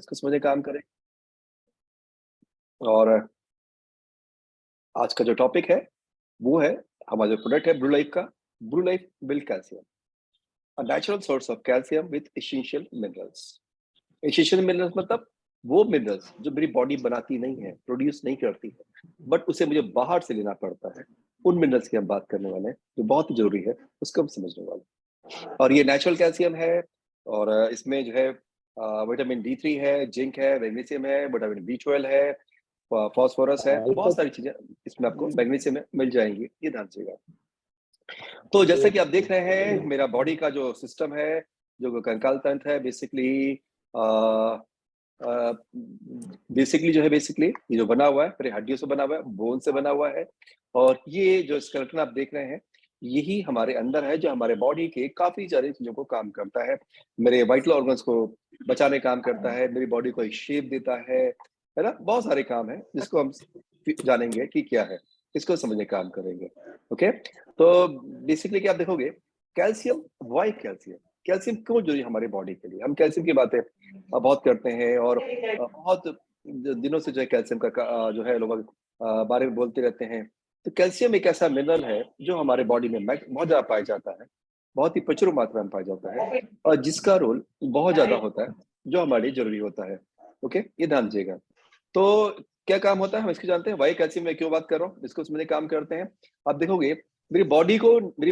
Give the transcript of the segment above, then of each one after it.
इसको समझने का काम करें। और आज का जो टॉपिक है वो है हमारा जो प्रोडक्ट है ब्रू लाइफ का। Brew Life build calcium, a natural source of calcium with essential minerals. Essential minerals मतलब वो मिनरल्स जो मेरी बॉडी बनाती नहीं है, प्रोड्यूस नहीं करती है, बट उसे मुझे बाहर से लेना पड़ता है। उन मिनरल्स की हम बात करने वाले हैं जो बहुत ही जरूरी है, उसको हम समझने वाले हैं। और ये नेचुरल कैल्शियम है। और इसमें जो है विटामिन D3 है, जिंक है, मैग्नीशियम है, विटामिन B12 है, फास्फोरस है, बहुत सारी चीजें इसमें आपको मैग्नीशियम में मिल जाएंगी, ये ध्यान रखिएगा। तो जैसे कि आप देख रहे हैं, मेरा बॉडी का जो सिस्टम है, जो कंकाल तंत्र है, बेसिकली जो है बेसिकली ये जो बना हुआ है मेरे हड्डियों से बना हुआ है, बोन से बना हुआ है। और ये जो स्केलेटन आप देख रहे हैं, यही हमारे अंदर है, जो हमारे बॉडी के काफी सारी चीजों को काम करता है। मेरे वाइटल ऑर्गन्स को बचाने काम करता है, मेरी बॉडी को एक शेप देता है ना। बहुत सारे काम है जिसको हम जानेंगे कि क्या है, इसको समझने का काम करेंगे। ओके, तो बेसिकली क्या आप देखोगे, कैल्शियम, वाई कैल्शियम, कैल्शियम क्यों जरूरी है हमारी बॉडी के लिए। हम कैल्शियम की बातें बहुत करते हैं और बहुत दिनों से जो है कैल्शियम का जो है लोग बारे में बोलते रहते हैं। तो कैल्शियम एक ऐसा मिनरल है जो हमारे बॉडी में बहुत ज्यादा पाया जाता है, बहुत ही प्रचुर मात्रा में पाया जाता है, और जिसका रोल बहुत ज्यादा होता है, जो हमारे लिए जरूरी होता है। ओके, ये ध्यान दीजिएगा। तो क्या काम होता है हम इसको जानते हैं। वाई कैल्शियम में क्यों बात कर रहा हूँ, इसको समझने काम करते हैं। आप देखोगे मेरी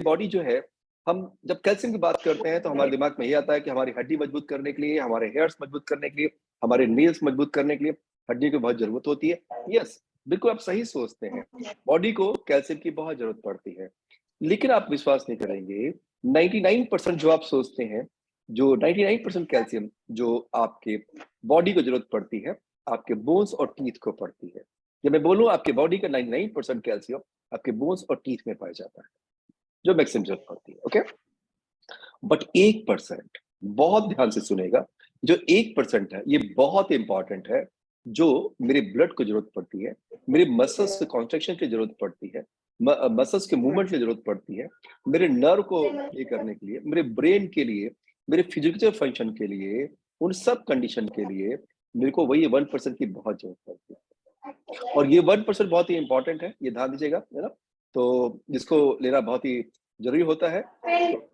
बॉडी जो है, हम जब कैल्शियम की बात करते हैं तो हमारे दिमाग में ये आता है कि हमारी हड्डी मजबूत करने के लिए, हमारे हेयर्स मजबूत करने के लिए, हमारे नील्स मजबूत करने के लिए हड्डी की बहुत जरूरत होती है। यस, बिल्कुल आप सही सोचते हैं, बॉडी को कैल्शियम की बहुत जरूरत पड़ती है। लेकिन आप विश्वास नहीं करेंगे, 99% जो आप सोचते हैं, जो 99% कैल्शियम जो आपके बॉडी को जरूरत पड़ती है, आपके बोन्स और टीथ को पड़ती है। जब मैं बोलूं आपके बॉडी का 99% कैल्शियम आपके बोन्स और टीथ में पाया जाता है, जो मैक्सिमम जरूरत पड़ती है। ओके, बट 1%, बहुत ध्यान से सुनेगा, जो 1% है ये बहुत इंपॉर्टेंट है, जो मेरे ब्लड को जरूरत पड़ती है, मेरे मसल्स के कॉन्ट्रेक्शन की जरूरत पड़ती है, मसल्स के मूवमेंट की जरूरत पड़ती है, मेरे नर्व को ये करने के लिए, मेरे ब्रेन के लिए, मेरे फिजिकल फंक्शन के लिए, उन सब कंडीशन के लिए मेरे को वही 1% की बहुत जरूरत पड़ती है। और ये 1% बहुत ही इंपॉर्टेंट है, ये ध्यान दीजिएगा, है ना। तो जिसको लेना बहुत ही जरूरी होता है। तो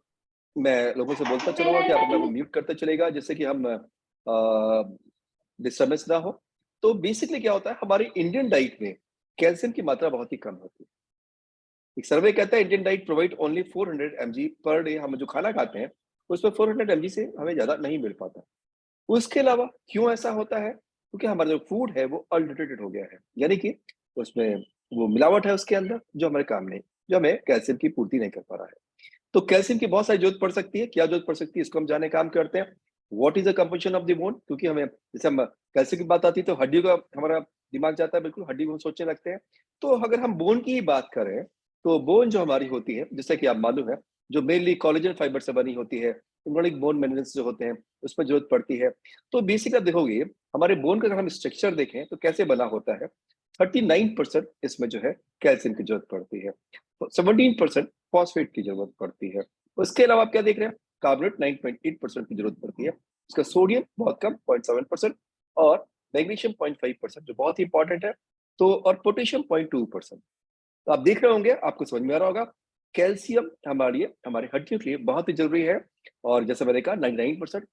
मैं लोगों से बोलता चलूंगा कि आप अपना म्यूट करते चलेगा, जिससे कि हम डिस्टर्बेंस ना हो। तो बेसिकली क्या होता है, हमारी इंडियन डाइट में कैल्शियम की मात्रा बहुत ही कम होती है। एक सर्वे कहता है Indian diet provide only 400 mg per day. हम जो खाना खाते हैं उसमें 400 mg से हमें ज्यादा नहीं मिल पाता। उसके अलावा क्यों ऐसा होता है, क्योंकि हमारा जो फूड है वो अडल्टरेटेड हो गया है, यानी कि उसमें वो मिलावट है उसके अंदर, जो हमारे काम नहीं, जो हमें कैल्शियम की पूर्ति नहीं कर पा रहा है। तो कैल्शियम की बहुत सारी जरूरत पड़ सकती है। क्या जरूरत पड़ सकती है, इसको हम जाने काम करते हैं। What is the composition of the bone, क्योंकि हमें जैसे हम कैल्शियम की बात आती है तो हड्डियों का हमारा दिमाग जाता है, बिल्कुल हड्डी को हम सोचने लगते हैं। तो अगर हम बोन की ही बात करें, तो बोन जो हमारी होती है, जैसे कि आप मालूम है, जो मेनली कोलेजन फाइबर से बनी होती है, इम्ब्रोनिक बोन मिनरल्स जो होते हैं उसमें जरूरत पड़ती है। तो बेसिकली आप देखोगे हमारे बोन का अगर हम स्ट्रक्चर देखें तो कैसे बना होता है, 39% इसमें जो है कैल्शियम की जरूरत पड़ती है, 17% फॉस्फेट की जरूरत पड़ती है। उसके अलावा आप क्या देख रहे हैं, कार्बोनेट 9.8% की जरूरत पड़ती है। इसका सोडियम बहुत कम 0.7%, और मैग्नीशियम 0.5% जो बहुत ही इंपॉर्टेंट है। तो और पोटेशियम 0.2%। तो आप देख रहे होंगे, आपको समझ में आ रहा होगा, कैल्शियम हमारी हड्डियों के लिए बहुत ही जरूरी है। और जैसे मैंने कहा 99%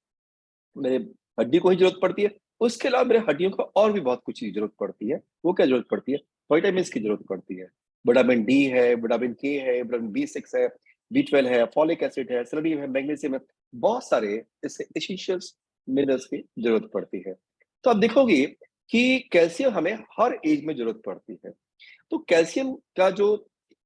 मेरे हड्डी को ही जरूरत पड़ती है। उसके अलावा मेरे हड्डियों को और भी बहुत कुछ की जरूरत पड़ती है। वो क्या जरूरत पड़ती है, विटामिन की जरूरत पड़ती है। विटामिन D है, विटामिन K है, विटामिन B6 है, B12 है, फॉलिक एसिड है, सेलेनियम है, मैग्नीशियम है, बहुत सारे इससे एसेंशियल्स मिनरल्स की जरूरत पड़ती है। तो आप देखोगे कि कैल्शियम हमें हर एज में जरूरत पड़ती है। तो कैल्शियम का जो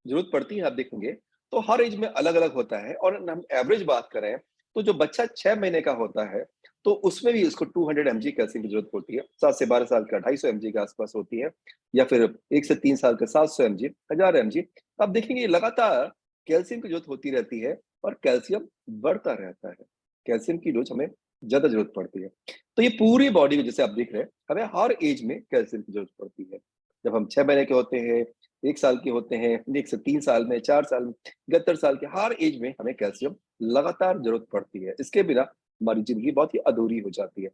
जरूरत पड़ती है आप देखेंगे तो हर एज में अलग अलग होता है। और हम एवरेज बात करें तो जो बच्चा 6 महीने का होता है, तो उसमें भी उसको 200 mg कैल्शियम की जरूरत होती है। 7 से 12 साल का 250 mg के आसपास होती है, या फिर 1 से 3 साल का 700 mg, 1000 mg। आप देखेंगे लगातार कैल्शियम की जरूरत होती रहती है, और कैल्शियम बढ़ता रहता है। कैल्शियम की डोज हमें ज्यादा जरूरत पड़ती है। तो ये पूरी बॉडी में जैसे आप देख रहे हैं, हमें हर एज में कैल्शियम की जरूरत पड़ती है। जब हम 6 महीने के होते हैं, 1 साल के होते हैं, 1 से 3 साल में, 4 साल में, 71 साल के, हर एज में हमें कैल्शियम लगातार जरूरत पड़ती है। इसके बिना हमारी ज़िंदगी बहुत ही अधूरी हो जाती है।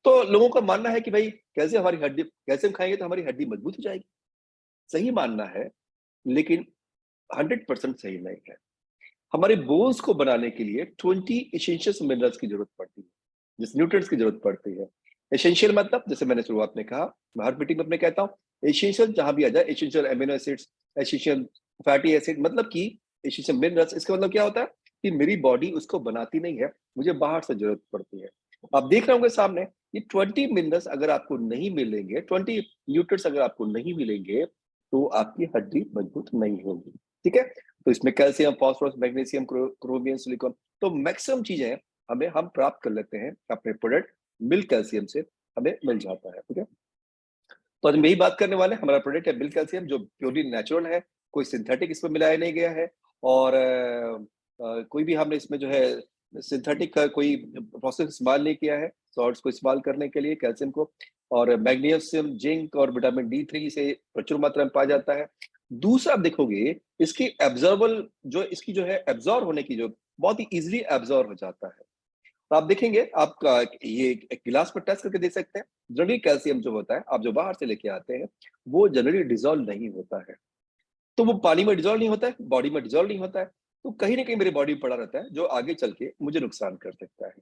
तो लोगों का मानना है कि भाई कैल्शियम खाएँगे तो हमारी हड्डी मजबूत हो जाएगी। सही मानना है, लेकिन 100% सही नहीं है। हमारे बोन्स को बनाने के लिए 20 एसेंशियल मिनरल्स की ज़रूरत पड़ती है, जैसे न्यूट्रिएंट्स की ज़रूरत पड़ती है। एसेंशियल मतलब जैसे मैंने शुरुआत में कहा, मैं हर मीटिंग में अपने कहता हूँ, एसेंशियल जहाँ भी आ जाए, essential amino acids, essential fatty acid मतलब कि एसेंशियल मिनरल्स, इसका मतलब क्या होता है कि मेरी बॉडी उसको बनाती नहीं है, मुझे बाहर से ज़रूरत पड़ती है। आप देख रहे होंगे सामने, ये 20 मिनरल्स अगर आपको नहीं मिलेंगे, 20 न्यूट्रिएंट्स अगर आपको नहीं मिलेंगे, तो आपकी हड्डी मजबूत नहीं होगी। ठीक है? तो इसमें calcium, phosphorus, magnesium, chromium, silicon, तो मैक्सिमम चीजें हम प्राप्त कर लेते हैं अपने प्रोडक्ट मिल्क कैल्शियम से, हमें मिल जाता है। ठीक है? तो आज हम यही बात करने वाले हैं। हमारा प्रोडक्ट है मिल्क कैल्शियम, जो प्योरली नेचुरल है, कोई सिंथेटिक इसमें मिलाया नहीं गया है, और कोई भी हमने इसमें जो है सिंथेटिक का कोई प्रोसेस इस्तेमाल नहीं किया है सॉल्ट्स को इस्तेमाल करने के लिए, कैल्शियम को। और मैग्नीशियम, जिंक और विटामिन D3 से प्रचुर मात्रा में पाया जाता है। दूसरा आप देखोगे, इसकी एब्जॉर्बल जो इसकी जो है एब्जॉर्ब होने की जो बहुत ही ईजिली एब्जॉर्ब हो जाता है। तो आप देखेंगे, आप ये एक गिलास में टेस्ट करके देख सकते हैं। जनरली कैल्शियम जो होता है, आप जो बाहर से लेके आते हैं, वो जनरली डिसॉल्व नहीं होता है। तो वो पानी में डिसॉल्व नहीं होता है, बॉडी में डिसॉल्व नहीं होता है, तो कहीं न कहीं मेरी बॉडी में पड़ा रहता है, जो आगे चल के मुझे नुकसान कर सकता है।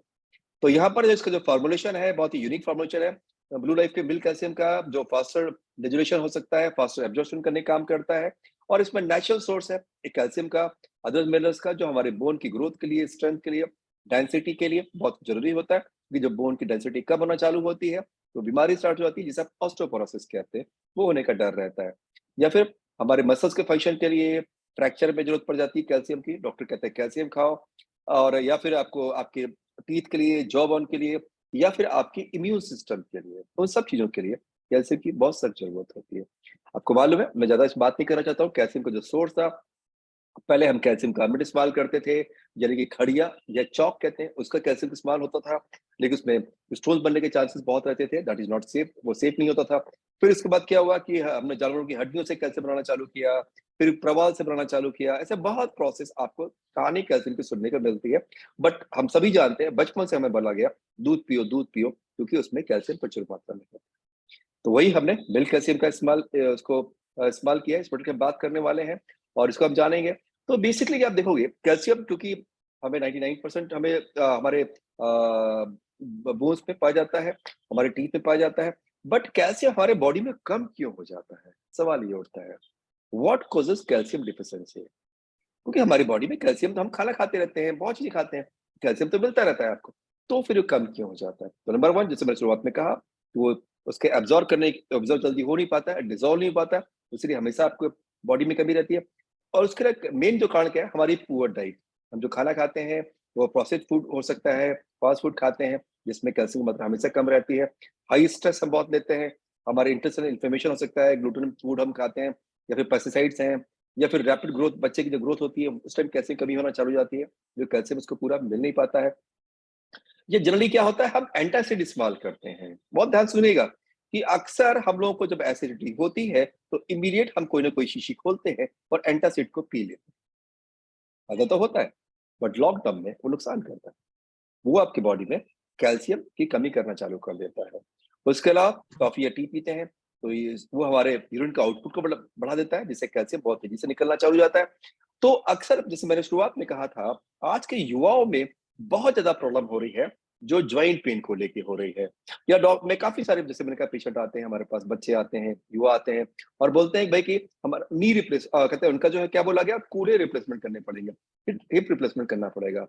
तो यहाँ पर इसका जो फ़ॉर्मूलेशन है, बहुत ही यूनिक फ़ॉर्मूलेशन है। ब्लू लाइफ के मिल्क कैल्शियम का, जो फास्टर डिजोनेशन हो सकता है, फास्टर एब्जॉर्प्शन करने का काम करता है, और इसमें नेचुरल सोर्स है एक कैल्शियम का, अदर मिनरल्स का, जो हमारे बोन की ग्रोथ के लिए, स्ट्रेंथ के लिए, डेंसिटी के लिए बहुत ज़रूरी होता है, कि जब बोन की डेंसिटी कम होना चालू होती है, तो बीमारी स्टार्ट हो जाती है, जिसे आप ऑस्टियोपोरोसिस कहते हैं, वो होने का डर रहता है। या फिर हमारे मसल्स के फंक्शन के लिए फ्रैक्चर में ज़रूरत पड़ जाती है कैल्शियम की, डॉक्टर कहते हैं कैल्शियम खाओ। और या फिर आपको आपके टीथ के लिए, जॉ बोन के लिए, या फिर आपके इम्यून सिस्टम के लिए, उन सब चीज़ों के लिए कैल्शियम की बहुत सख्त ज़रूरत होती है। आपको मालूम है, मैं ज़्यादा इस बात नहीं करना चाहता हूँ, कैल्शियम का जो सोर्स था, पहले हम कैल्शियम कार्बोनेट इस्तेमाल करते थे, यानी कि खड़िया या चॉक कहते हैं, उसका कैल्शियम इस्तेमाल होता था, लेकिन उसमें स्टोन्स बनने के चांसेस बहुत रहते थे, दैट इज़ नॉट सेफ, वो सेफ नहीं होता था। फिर उसके बाद क्या हुआ कि हमने जानवरों की हड्डियों से कैल्शियम बनाना चालू किया, फिर प्रवाल से बनाना चालू किया, ऐसे बहुत प्रोसेस आपको कहानी कैल्शियम की सुनने को मिलती है। बट हम सभी जानते हैं, बचपन से हमें बोला गया, दूध पियो, क्योंकि उसमें कैल्शियम प्रचुर मात्रा में है। तो वही हमने मिल्क कैल्शियम का इस्तेमाल किया है, इस प्रोडक्ट की हम बात करने वाले हैं, और इसको हम जानेंगे। तो बेसिकली आप देखोगे, कैल्शियम क्योंकि हमें 99% हमारे बोन्स में पाया जाता है, हमारे टीथ में पाया जाता है, बट कैल्शियम हमारे बॉडी में कम क्यों हो जाता है? सवाल ये उठता है, व्हाट कॉजेस कैल्शियम डिफिशिएंसी? क्योंकि हमारी बॉडी में कैल्शियम, तो हम खाना खाते रहते हैं, बहुत चीज़ें खाते हैं, कैल्शियम तो मिलता रहता है आपको, तो फिर वो कम क्यों हो जाता है? तो नंबर 1, जैसे मैंने शुरुआत में कहा, वो उसके एब्ज़ॉर्ब जल्दी हो नहीं पाता है, डिसॉल्व नहीं हो पाता है, इसलिए हमेशा आपको बॉडी में कमी रहती है। और उसके लिए मेन जो कारण क्या है? हमारी पुअर डाइट। हम जो खाना खाते हैं, वो प्रोसेस्ड फूड हो सकता है, फास्ट फूड खाते हैं, जिसमें कैल्शियम की मात्रा हमेशा कम रहती है। हाई स्ट्रेस हम बहुत लेते हैं, हमारे इंटेस्टाइनल इन्फ्लेमेशन हो सकता है, ग्लूटेन फूड हम खाते हैं, या फिर पेस्टिसाइड्स हैं, या फिर रैपिड ग्रोथ, बच्चे की जो ग्रोथ होती है, उस टाइम कैल्शियम कमी होना चालू हो जाती है, जो कैल्शियम उसको पूरा मिल नहीं पाता है। ये जनरली क्या होता है, हम एंटासिड इस्तेमाल करते हैं। बहुत ध्यान सुनिएगा कि अक्सर हम लोगों को जब एसिडिटी होती है, तो इमीडिएट हम कोई ना कोई शीशी खोलते हैं और एंटासिड को पी लेते हैं। फ़ायदा तो होता है, बट लॉन्ग टर्म में वो नुकसान करता है। वो आपकी बॉडी में कैल्शियम की कमी करना चालू कर देता है। उसके अलावा कॉफ़ी या टी पीते हैं, तो ये वो हमारे यूरिन का आउटपुट को बढ़ा देता है, जिससे कैल्शियम बहुत तेज़ी से निकलना चालू हो जाता है। तो अक्सर जैसे मैंने शुरुआत में कहा था, आज के युवाओं में बहुत ज़्यादा प्रॉब्लम हो रही है, जो जॉइंट पेन को लेके हो रही है। या डॉक में काफ़ी सारे, जैसे मैंने कहा, पेशेंट आते हैं हमारे पास, बच्चे आते हैं, युवा आते हैं, और बोलते हैं कि भाई कि हमारा कहते हैं उनका जो है क्या बोला गया, कूल्हे रिप्लेसमेंट करने पड़ेंगे, हिप रिप्लेसमेंट करना पड़ेगा।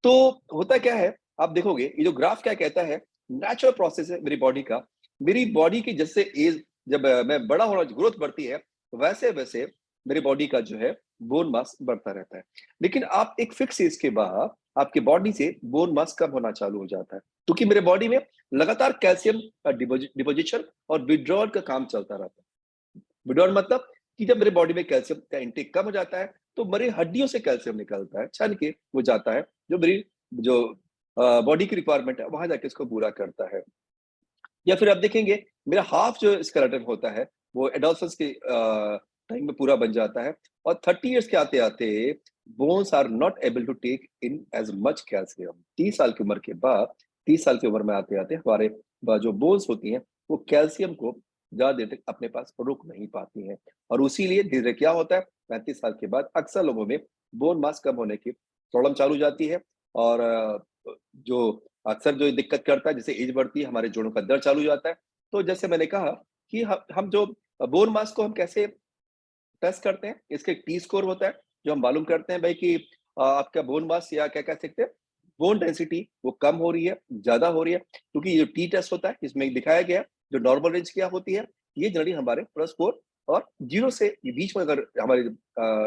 तो होता क्या है, आप देखोगे ये जो ग्राफ क्या कहता है, नेचुरल प्रोसेस है मेरी बॉडी का। मेरी बॉडी की जैसे एज, जब मैं बड़ा हो रहा हूँ, ग्रोथ बढ़ती है, वैसे वैसे मेरी बॉडी का जो है बोन मास बढ़ता रहता है। लेकिन आप एक फिक्स एज के बाद आपकी बॉडी से बोन मास कम होना चालू हो जाता है, क्योंकि मेरे बॉडी में लगातार कैल्शियम का डिपोजिशन और विड्रॉल का काम चलता रहता है। विड्रॉल मतलब कि जब मेरे बॉडी में कैल्शियम का इंटेक कम हो जाता है, तो मेरी हड्डियों से कैल्शियम निकलता है, छन के वो जाता है, जो मेरी जो बॉडी की रिक्वायरमेंट है, वहां जाके इसको पूरा करता है। या फिर आप देखेंगे, मेरा हाफ जो स्केलेटन होता है, वो एडोलसेंस के टाइम में पूरा बन जाता है, और 30 इयर्स के आते आते bones are not able to take in as much calcium. 30 साल की उम्र के बाद, 30 साल की उम्र में आते-आते हमारे जो बोन्स होती हैं, वो कैल्शियम को ज़्यादा देर तक अपने पास रोक नहीं पाती हैं। और इसीलिए धीरे-धीरे क्या होता है, 35 साल के बाद अक्सर लोगों में बोन मास कम होने की प्रॉब्लम चालू हो जाती है। और जो अक्सर जो दिक्कत करता है, जैसे एज बढ़ती है, हमारे जोड़ों का दर्द चालू हो जाता है। तो जैसे मैंने कहा कि ह हम जो बोन मास को हम कैसे टेस्ट करते हैं, इसके एक टी स्कोर होता है, जो हम मालूम करते हैं भाई कि आपका बोन मास या क्या कह सकते हैं, बोन डेंसिटी वो कम हो रही है, ज़्यादा हो रही है। क्योंकि ये टी टेस्ट होता है, इसमें दिखाया गया है, जो नॉर्मल रेंज क्या होती है, ये जनरली हमारे +4 और 0 से ये बीच में अगर हमारे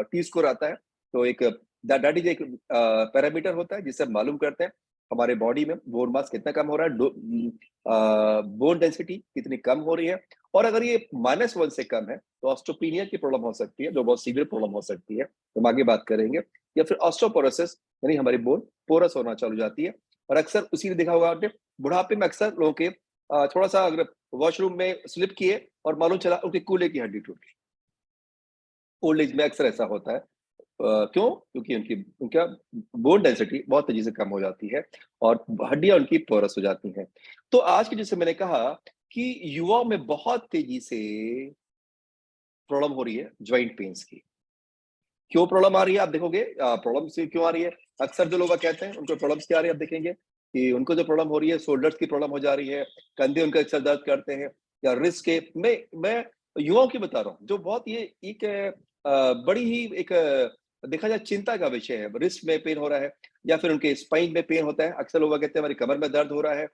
टी स्कोर आता है, तो एक दैट इज़ एक पैरामीटर होता है, जिससे हम मालूम करते हैं, हमारे बॉडी में बोन मास कितना कम हो रहा है, बोन डेंसिटी कितनी कम हो रही है। और अगर ये -1 से कम है, तो ऑस्टियोपेनिया की प्रॉब्लम हो सकती है, जो बहुत सीवियर प्रॉब्लम हो सकती है, तो हम आगे बात करेंगे। या फिर ऑस्टियोपोरोसिस, यानी हमारी बोन पोरस होना चालू हो जाती है। और अक्सर उसी देखा होगा आपने, बुढ़ापे में अक्सर लोगों के थोड़ा-सा अगर वॉशरूम में स्लिप किए और मालूम चला उनके कूल्हे की हड्डी टूट गई। ओल्ड एज में अक्सर ऐसा होता है। क्यों? क्योंकि उनकी उनका बोन डेंसिटी बहुत तेज़ी से कम हो जाती है और हड्डियाँ उनकी पोरस हो जाती हैं। तो आज के जैसे मैंने कहा कि युवाओं में बहुत तेज़ी से प्रॉब्लम हो रही है जॉइंट पेन्स की। क्यों प्रॉब्लम आ रही है आप देखोगे, प्रॉब्लम से क्यों आ रही है? अक्सर जो लोग कहते हैं उनको प्रॉब्लम्स क्या आ रही है आप देखेंगे कि उनको जो प्रॉब्लम हो रही है, शोल्डर्स की प्रॉब्लम हो जा रही है, कंधे उनके अक्सर दर्द करते हैं या रिस्ट के। मैं युवाओं की बता रहा हूँ, जो बहुत ये एक बड़ी ही एक देखा जाए चिंता का विषय है। रिस्ट में पेन हो रहा है या फिर उनके स्पाइन में पेन होता है। अक्सर लोग कहते हैं हमारी कमर में दर्द हो रहा है,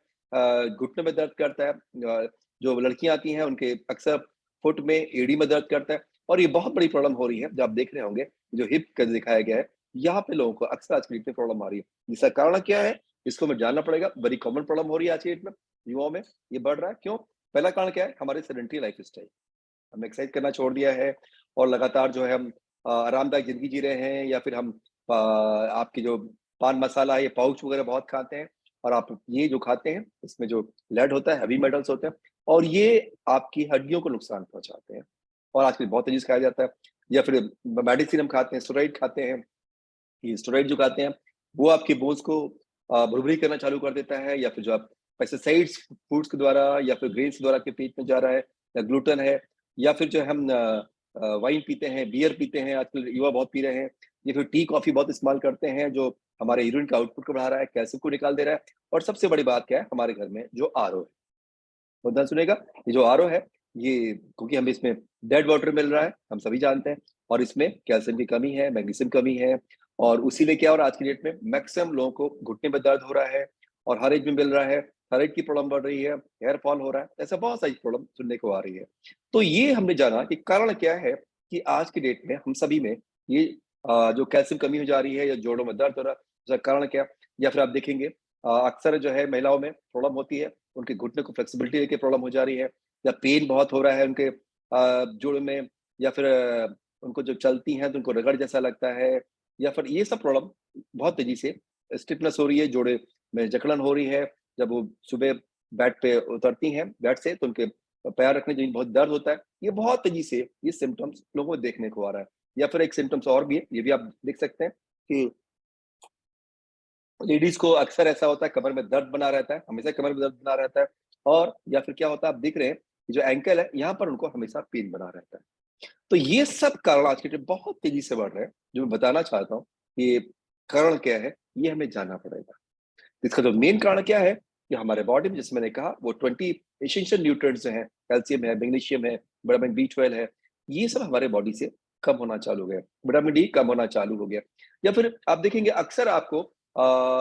घुटने में दर्द करता है। जो लड़कियाँ आती हैं उनके अक्सर फुट में, एड़ी में दर्द करता है। और ये बहुत बड़ी प्रॉब्लम हो रही है, जो आप देख रहे होंगे, जो हिप का दिखाया गया है, यहाँ पे लोगों को अक्सर आज की डेट में प्रॉब्लम आ रही है। इसका कारण क्या है? इसको हमें जानना पड़ेगा। बड़ी कॉमन प्रॉब्लम हो रही है आज की डेट में, युवाओं में, ये बढ़ रहा है। क्यों? पहला कारण क्या है? हमारे सेडेंटरी लाइफ़स्टाइल। हमने एक्सरसाइज करना छोड़ दिया है और लगातार जो है हम आरामदायक ज़िंदगी जी रहे हैं, या फिर हम आपकी जो पान मसाला है, ये पाउच वगैरह बहुत खाते हैं। और आप ये जो खाते हैं, इसमें जो लेड होता है, हेवी मेटल्स होते हैं, और ये आपकी हड्डियों को नुकसान पहुँचाते हैं। और आजकल बहुत तेज़ी से खाया जाता है। या फिर मेडिसिन हम खाते हैं, स्टेरॉइड खाते हैं। ये स्टेरॉइड जो खाते हैं, वो आपके बोन्स को भुरभुरी करना चालू कर देता है। या फिर जो आप पेस्टिसाइड्स फूड्स के द्वारा या फिर ग्रेन्स के द्वारा आपके पेट में जा रहा है, या ग्लूटेन है, या फिर जो हम वाइन पीते हैं, बियर पीते हैं, आजकल युवा बहुत पी रहे हैं, या फिर टी, कॉफ़ी बहुत इस्तेमाल करते हैं, जो हमारे यूरिन का आउटपुट को बढ़ा रहा है, कैल्शियम को निकाल दे रहा है। और सबसे बड़ी बात क्या है, हमारे घर में जो आरओ है, मुद्दा सुनेगा, ये जो आरओ है, ये क्योंकि हमें इसमें डेड वाटर मिल रहा है, हम सभी जानते हैं, और इसमें कैल्शियम की कमी है, मैग्नीशियम कमी है। और उसीलिए क्या हो रहा है आज की डेट में, मैक्सिमम लोगों को घुटने में दर्द हो रहा है और हर एज में मिल रहा है, थायराइड की प्रॉब्लम बढ़ रही है, हेयर फॉल हो रहा है, ऐसा बहुत सारी प्रॉब्लम सुनने को आ रही है। तो ये हमने जाना कि कारण क्या है कि आज की डेट में हम सभी में ये जो कैल्शियम कमी हो जा रही है या जोड़ों में दर्द हो रहा है, इसका कारण क्या? या फिर आप देखेंगे अक्सर जो है महिलाओं में प्रॉब्लम होती है, उनके घुटने को फ्लेक्सिबिलिटी लेके प्रॉब्लम हो जा रही है, या पेन बहुत हो रहा है उनके जोड़ में, या फिर उनको जब चलती हैं तो उनको रगड़ जैसा लगता है, या फिर ये सब प्रॉब्लम बहुत तेज़ी से स्टिफनेस हो रही है, जोड़े में जकड़न हो रही है। जब वो सुबह बेड पे उतरती हैं बेड से, तो उनके पैर रखने में बहुत दर्द होता है। ये बहुत तेज़ी से ये सिम्पटम्स लोगों को देखने को आ रहा है। या फिर एक सिम्पटम्स और भी है, ये भी आप देख सकते हैं कि लेडीज़ को अक्सर ऐसा होता है, कमर में दर्द बना रहता है, हमेशा कमर में दर्द बना रहता है। और या फिर क्या होता है, आप देख रहे हैं, जो एंकल है, यहाँ पर उनको हमेशा पेन बना रहता है। तो ये सब कारण आज के डेट में बहुत तेज़ी से बढ़ रहे हैं, जो मैं बताना चाहता हूँ, कि कारण क्या है, ये हमें जानना पड़ेगा। इसका जो मेन कारण क्या है, कि हमारे बॉडी में, जैसे मैंने कहा, वो 20 एसेंशियल न्यूट्रिएंट्स हैं, कैल्शियम है, मैग्नीशियम है, विटामिन बी12 है, ये सब हमारे बॉडी से कम होना चालू हो गया। विटामिन डी कम होना चालू हो गया। या फिर आप देखेंगे अक्सर आपको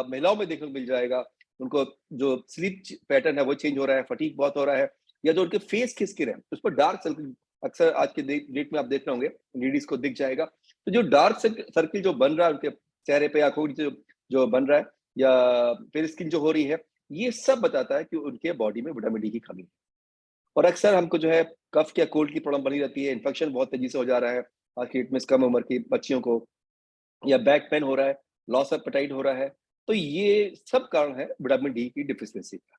महिलाओं में देखने को मिल जाएगा, उनको जो स्लीप पैटर्न है वो चेंज हो रहा है, फटीग बहुत हो रहा है, या जो उनके फेस की स्किन है, उस पर डार्क सर्कल अक्सर आज के डेट में आप देख रहे होंगे, लेडीज को दिख जाएगा। तो जो डार्क सर्किल जो बन रहा है उनके चेहरे पे, आंखों के नीचे जो बन रहा है, या फेयर स्किन जो हो रही है, ये सब बताता है कि उनके बॉडी में विटामिन डी की कमी है। और अक्सर हमको जो है कफ या कोल्ड की प्रॉब्लम बनी रहती है, इन्फेक्शन बहुत तेजी से हो जा रहा है आज की डेट में, इस कम उम्र की बच्चियों को, या बैक पेन हो रहा है, लॉस ऑफ एपेटाइट हो रहा है। तो ये सब कारण है विटामिन डी की डिफिशिएंसी का।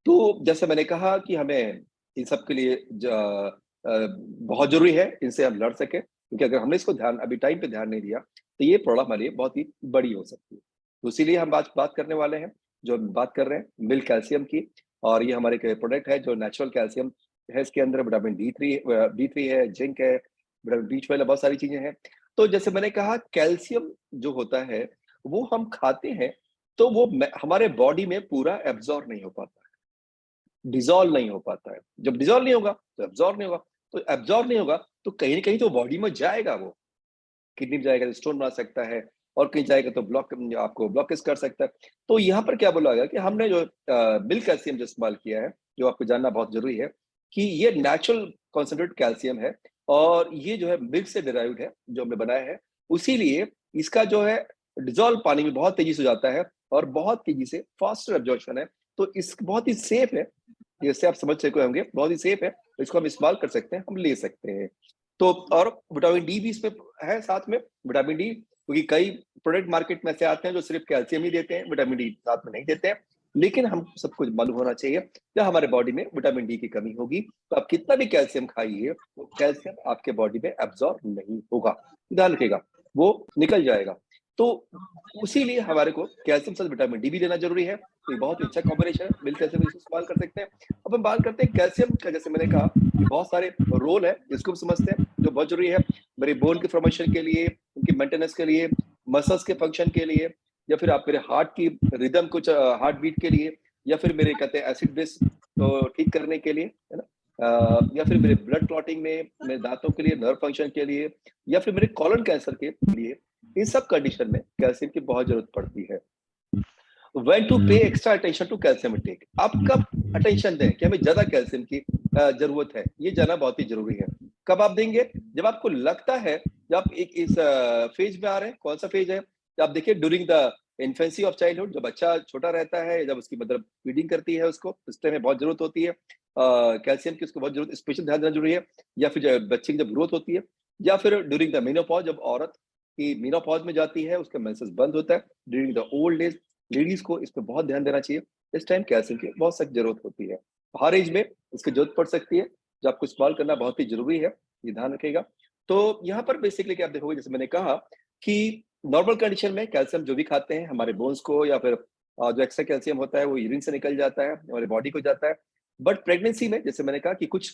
तो जैसे मैंने कहा कि हमें इन सब के लिए बहुत ज़रूरी है, इनसे हम लड़ सकें, क्योंकि अगर हमने इसको ध्यान अभी टाइम पे ध्यान नहीं दिया, तो ये प्रॉब्लम हमारे लिए बहुत ही बड़ी हो सकती है। तो इसीलिए हम आज बात करने वाले हैं, जो हम बात कर रहे हैं मिल्क कैल्शियम की, और ये हमारे एक प्रोडक्ट है जो नेचुरल कैल्शियम है, इसके अंदर विटामिन डी3 है, जिंक है, विटामिन बी12 है, बहुत सारी चीज़ें हैं। तो जैसे मैंने कहा कैल्शियम जो होता है, वो हम खाते हैं, तो वो हमारे बॉडी में पूरा एब्ज़ॉर्ब नहीं हो पाता है, डिज़ॉल्व नहीं हो पाता है। जब डिज़ॉल्व नहीं होगा, तो एब्ज़ॉर्ब नहीं होगा, तो एब्ज़ॉर्ब नहीं होगा, तो कहीं न कहीं तो बॉडी में जाएगा वो। किडनी में जाएगा तो स्टोन बना सकता है, और कहीं जाएगा तो आपको ब्लॉकेज कर सकता है। तो यहाँ पर क्या बोला गया कि हमने जो मिल्क कैल्शियम जो इस्तेमाल किया है, जो आपको जानना बहुत ज़रूरी है कि ये नेचुरल कॉन्सन्ट्रेटेड कैल्शियम है, और ये जो है मिल्क से डिराइव्ड है, जो हमने बनाया है। उसीलिए इसका जो है डिज़ॉल्व पानी में बहुत तेज़ी से हो जाता है, और बहुत तेज़ी से फास्टर एब्ज़ॉर्प्शन है। तो इस बहुत ही सेफ है, जैसे आप समझ सके होंगे, बहुत ही सेफ है। इसको हम इस्तेमाल कर सकते हैं, हम ले सकते हैं। तो और विटामिन डी भी इसमें है साथ में, विटामिन डी, क्योंकि कई प्रोडक्ट मार्केट में ऐसे आते हैं जो सिर्फ कैल्शियम ही देते हैं, विटामिन डी साथ में नहीं देते हैं। लेकिन हम सबको मालूम होना चाहिए, जब हमारे बॉडी में विटामिन डी की कमी होगी, तो आप कितना भी कैल्शियम खाइए, वो कैल्शियम आपके बॉडी में एब्ज़ॉर्ब नहीं होगा। ध्यान रखिएगा, वो निकल जाएगा। तो उसीलिए हमारे को कैल्शियम के साथ विटामिन डी भी लेना ज़रूरी है। तो ये बहुत ही अच्छा कॉम्बिनेशन है, मिल्क कैल्शियम इसको इस्तेमाल कर सकते हैं। अब हम बात करते हैं कैल्शियम का, जैसे मैंने कहा कि बहुत सारे रोल है, इसको भी समझते हैं, जो बहुत ज़रूरी है, मेरे बोन के फॉर्मेशन के लिए, उनकी मेंटेनेंस के लिए, मसल्स के फंक्शन के लिए, या फिर आप मेरे हार्ट की रिदम कुछ हार्ट बीट के लिए, या फिर मेरे कहते हैं एसिड बेस को ठीक करने के लिए, है ना? या फिर मेरे ब्लड क्लॉटिंग में, मेरे दाँतों के लिए, नर्व फंक्शन के लिए, या फिर मेरे कोलन कैंसर के लिए, इन सब कंडीशन में कैल्शियम की बहुत ज़रूरत पड़ती है। When to pay extra attention to calcium intake, आप कब अटेंशन दें कि हमें ज्यादा कैल्शियम की जरूरत है, ये जानना बहुत ही जरूरी है। कब आप देंगे? जब आपको लगता है, जब आप एक इस फेज में आ रहे हैं, कौन सा फेज है? जब आप देखिए during the infancy of childhood, जब बच्चा छोटा रहता है, जब उसकी मदर फीडिंग करती है उसको, उस टाइम में बहुत जरूरत होती है कैल्शियम की, उसको बहुत जरूरत, स्पेशल ध्यान देना जरूरी है। या फिर जब बच्चे की जब ग्रोथ होती है, या फिर ड्यूरिंग द मेनोपॉज, जब औरत की मेनोपॉज में जाती है, उसका मेंसेस बंद होता है, during the old age, ladies को इस पे बहुत ध्यान देना चाहिए। इस टाइम कैल्शियम की बहुत सख्त जरूरत होती है। हर एज में इसकी जरूरत पड़ सकती है, जो आपको इस्तेमाल करना बहुत ही जरूरी है, ये ध्यान रखिएगा। तो यहाँ पर बेसिकली क्या आप देखोगे, जैसे मैंने कहा कि नॉर्मल कंडीशन में कैल्शियम जो भी खाते हैं, हमारे बोन्स को, या फिर जो एक्स्ट्रा कैल्शियम होता है वो यूरिन से निकल जाता है, हमारे बॉडी को जाता है। बट प्रेगनेंसी में, जैसे मैंने कहा कि कुछ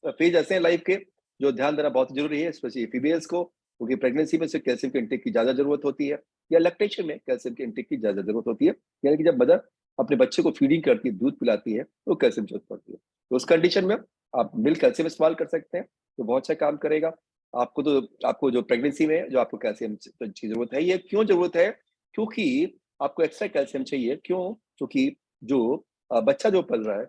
फेज ऐसे हैं लाइफ के, जो ध्यान देना बहुत जरूरी है, स्पेशली फीमेल्स को, क्योंकि प्रेगनेंसी में से कैल्शियम के इंटेक की ज्यादा जरूरत होती है, या लैक्टेशन में कैल्शियम के इंटेक की ज्यादा जरूरत होती है। यानी कि जब मदर अपने बच्चे को फीडिंग करती है, दूध पिलाती है, तो कैल्शियम जरूरत पड़ती है। तो उस कंडीशन में आप मिल्क कैल्शियम इस्तेमाल कर सकते हैं, तो बहुत अच्छा काम करेगा। आपको जो प्रेगनेंसी में जो आपको कैल्शियम की जरूरत है, ये क्यों जरूरत है? क्योंकि आपको एक्स्ट्रा कैल्शियम चाहिए। क्यों? क्योंकि जो बच्चा जो पल रहा है